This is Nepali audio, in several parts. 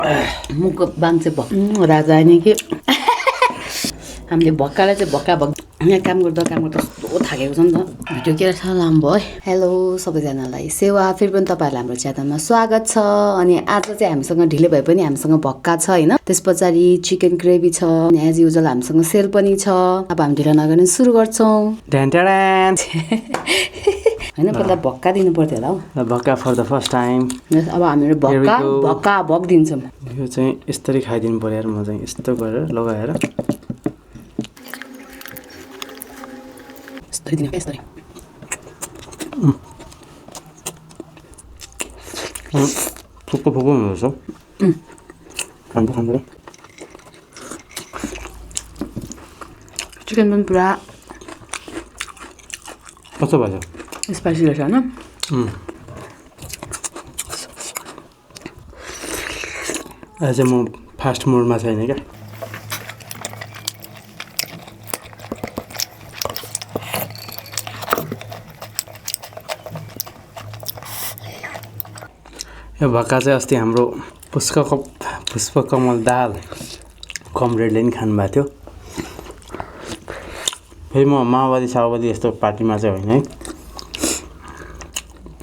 मुकबाङ चाहिँ राजा नि के हामीले भक्कालाई चाहिँ भक्का यहाँ काम गर्दा कस्तो थाकेको छ नि त भिडियो के छ लामो है हेलो सबैजनालाई सेवा फेरि पनि तपाईँहरूलाई हाम्रो च्यानलमा स्वागत छ अनि आज चाहिँ हामीसँग ढिलै भए पनि हामीसँग भक्का छ होइन त्यस पछाडि चिकन ग्रेभी छ एज युजल हामीसँग सेल पनि छ अब हामी ढिलो नगर्ने सुरु गर्छौँ होइन पहिला भक्का दिनु पर्थ्यो होला हौ भक्का फर द फर्स्ट टाइम अब हामीहरू भक्का भक दिन्छौँ यो चाहिँ यस्तरी खाइदिनु पर्यो यार म चाहिँ यस्तो गरेर लगाएर यस्तरी दिनु यस्तरी फुक्को फुक्को हुँदो रहेछ खानु चिकन पनि पुरा कस्तो भयो स्पाइसी रहेछ होइन आज म फास्ट मोडमा छैन क्या यो भक्का चाहिँ अस्ति हाम्रो पुष्पकमल दाल कमरेडले नि खानुभएको थियो फेरि म माओवादी यस्तो पार्टीमा चाहिँ होइन है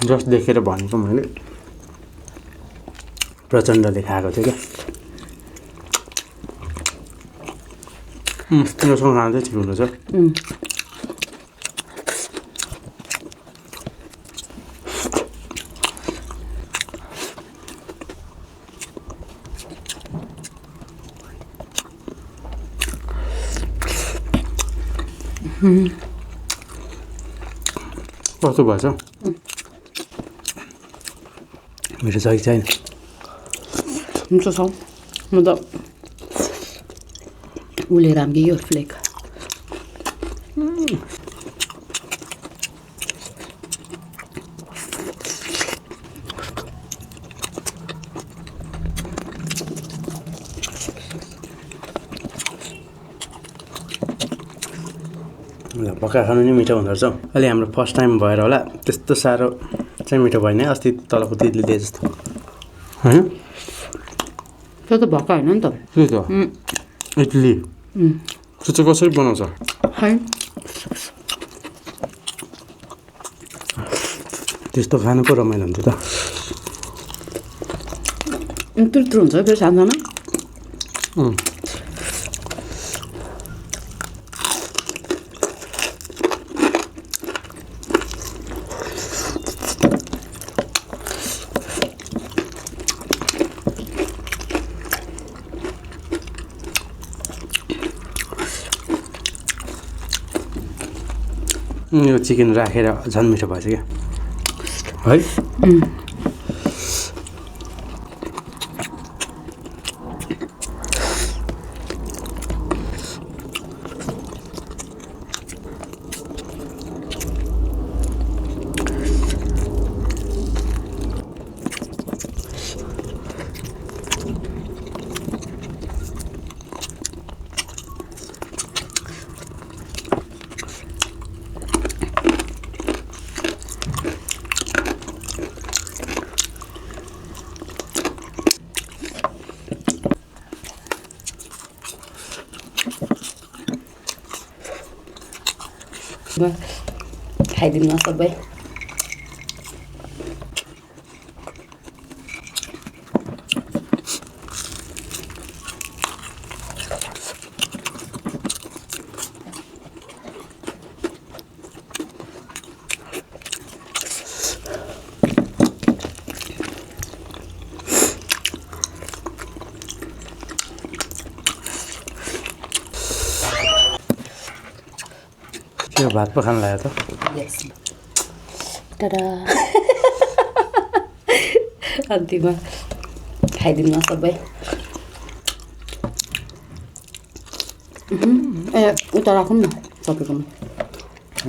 जस्ट देखेर भनेको मैले प्रचण्डले खाएको थियो क्या तिनीहरूसँग खानु चाहिँ ठिक हुँदछ कस्तो भएछ मेरो सही छैन हुन्छ छ म त उसले राम्रो यो फ्लेक भक्का खानु नि मिठो हुँदो रहेछ अहिले हाम्रो फर्स्ट टाइम भएर होला त्यस्तो साह्रो चाहिँ मिठो भएन अस्ति तलको दिदीले दिए जस्तो होइन त्यो त भक्का होइन नि त के त इडली त्यो चाहिँ कसरी बनाउँछ त्यस्तो खानु पो रमाइलो हुन्छ त त्यत्रो हुन्छ फेरि सानोमा यो चिकन राखेर झन् मिठो भएछ क्या है खाइदिनु न सबै यो भात पो खानु लाग्यो त टाढा अन्तिममा खाइदिनु न सबै ए उता राखौँ न तपाईँकोमा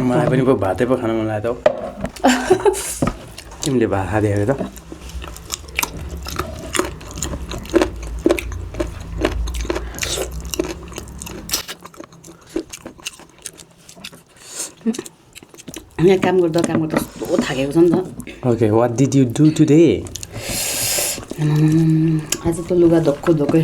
मलाई पनि पो भातै पो खानु मन लाग्यो त तिमीले भात खाइदिएको त यहाँ काम गर्दा कस्तो थाकेको छ नि त Okay, what did you do today? आज त लुगा धोक्को धोकै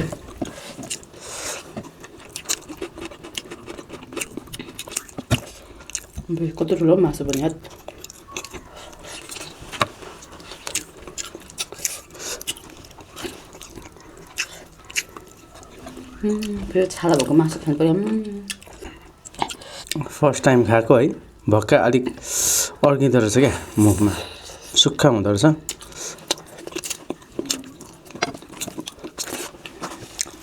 कस्तो ठुलो मासु पनि याद फेरि छाला भएको मासु खानु पर्यो फर्स्ट टाइम खाएको है भक्का अलिक अड्किँदो रहेछ क्या मुखमा सुक्खा हुँदो रहेछ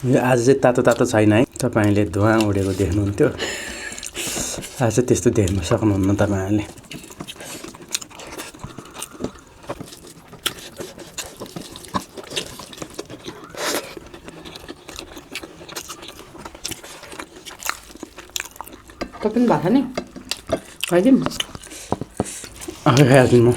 यो आज चाहिँ तातो तातो छैन है तपाईँले धुवा उडेको देख्नुहुन्थ्यो आज चाहिँ त्यस्तो देख्न सक्नुहुन्न तपाईँहरूले त पनि भात नि खाइदिउँ आफै खाइहाल्छु म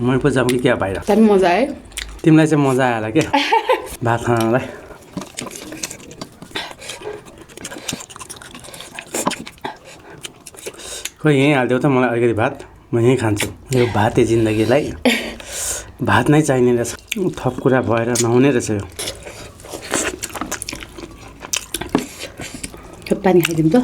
मै पो जाऊँ कि क्या बाहिर त्यहाँ मजा आयो तिमीलाई चाहिँ मजा आयो होला क्या भात खानलाई खोइ यहीँ हालिदेऊ त मलाई अलिकति भात म यहीँ खान्छु यो भाते जिन्दगीलाई भात नै चाहिने रहेछ थप कुरा भएर नहुने रहेछ यो पानी खाइदिउँ त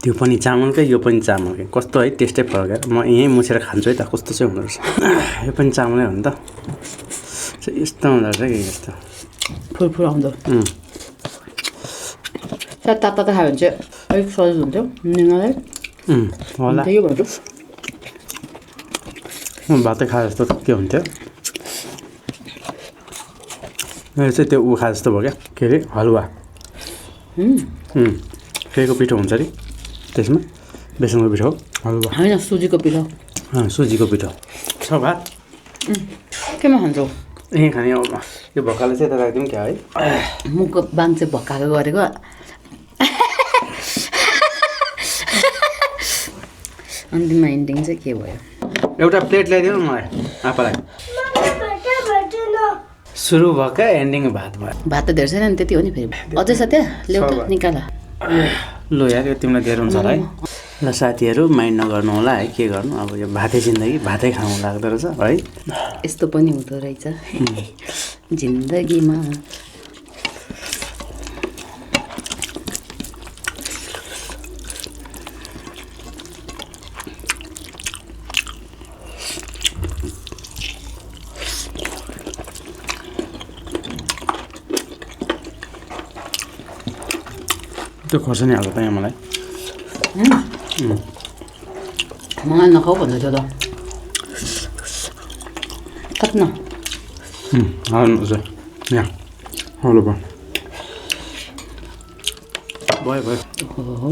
त्यो पनि चामलकै यो पनि चामलकै कस्तो है टेस्टै फरक म यहीँ मुछेर खान्छु है त कस्तो चाहिँ हुँदो रहेछ यो पनि चामलै हो नि त यस्तो हुँदो रहेछ कि यस्तो फुरफुर आउँदो सायद तातो खायो भने चाहिँ अलिक सजिलो हुन्थ्यो निङ्गालाई होला त्यही भन्छु भातै खाए जस्तो के हुन्थ्यो मेरो चाहिँ त्यो ऊ खा जस्तो भयो क्या के अरे हलुवा केको पिठो हुन्छ अरे त्यसमा बेसनको पिठो हलुवा होइन सुजीको पिठो सुजीको पिठो छ भात केमा खान्छौ यहीँ खाने अब यो भक्काले चाहिँ यता राखिदिउँ क्या है मुखको बाङ चाहिँ भक्काएको गरेको अन्तिममा इन्डिङ चाहिँ के भयो एउटा प्लेट ल्याइदिनु न मलाई आपालाई सुरु भएका एन्डिङ भात भयो भात त धेरै छैन नि त्यति हो नि फेरि अझै छ त्यहाँ ल्याउ त निकाल लु यार यो तिमीलाई धेरै हुन्छ होला है ल साथीहरू माइन्ड नगर्नु होला है के गर्नु अब यो भातै जिन्दगी भातै खानु लाग्दो रहेछ है यस्तो पनि हुँदो रहेछ जिन्दगीमा त्यो खोर्सानी हाल्नु त यहाँ मलाई मलाई नखाऊ भन्दै थियो त कत्न हाल्नुहोस् यहाँ हलो भयो भयो भयो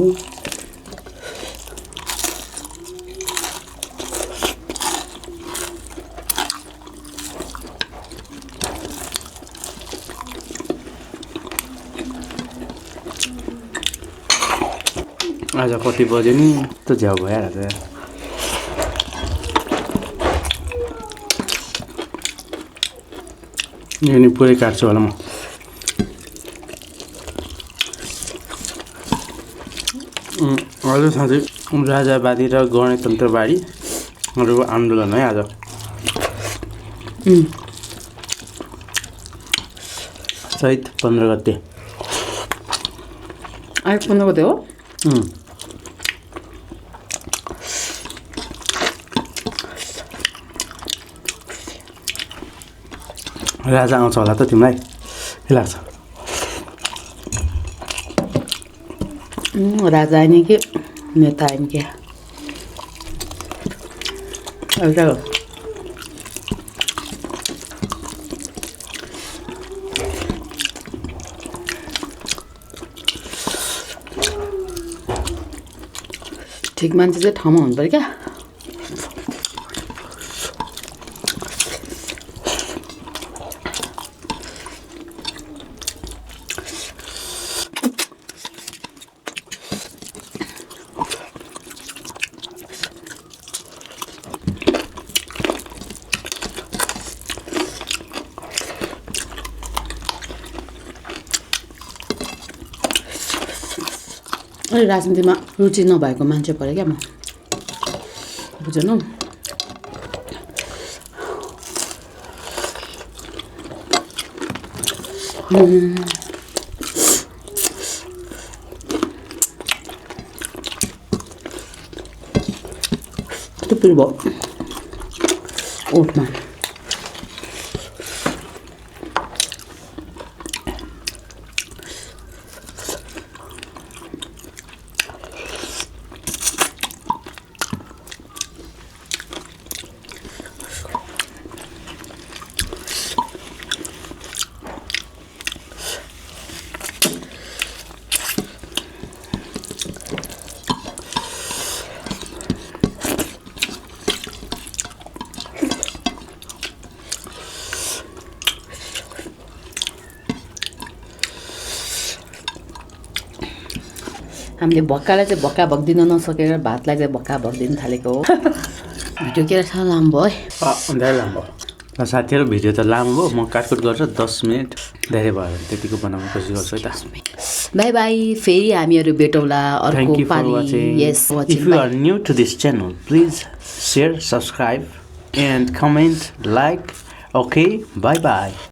आज कति बज्यो नि त झ्याउ भइहाल्छ यो नि पुरै काट्छु होला म हजुर साथै राजावादी र गणतन्त्रवादीहरूको आन्दोलन है आज चैत 15 गते आइ 15 गते हो राजा आउँछ होला त तिमीलाई के लाग्छ राजा आइने कि नेता आइने कि एउटा हो ठिक मान्छे चाहिँ ठाउँमा हुनु पर्यो क्या राजनीतिमा रुचि नभएको मान्छे पऱ्यो क्या म बुझेनौ टुप्पी भयो ओठमा हामीले भक्कालाई चाहिँ भक्का भक्दिन नसकेर भातलाई चाहिँ भक्का भक्दिन थालेको हो भिडियो के साह्रो लामो भयो धेरै लामो भयो साथीहरू भिडियो त लामो भयो म काटकुट गर्छु 10 मिनट धेरै भयो भने त्यतिको बनाउने कोसिस गर्छु है त बाई बाई फेरि हामीहरू भेटौँला Thank अर्को you for पालि watching. Yes If you are new to this channel, please share, subscribe, and comment, like. Okay, bye bye.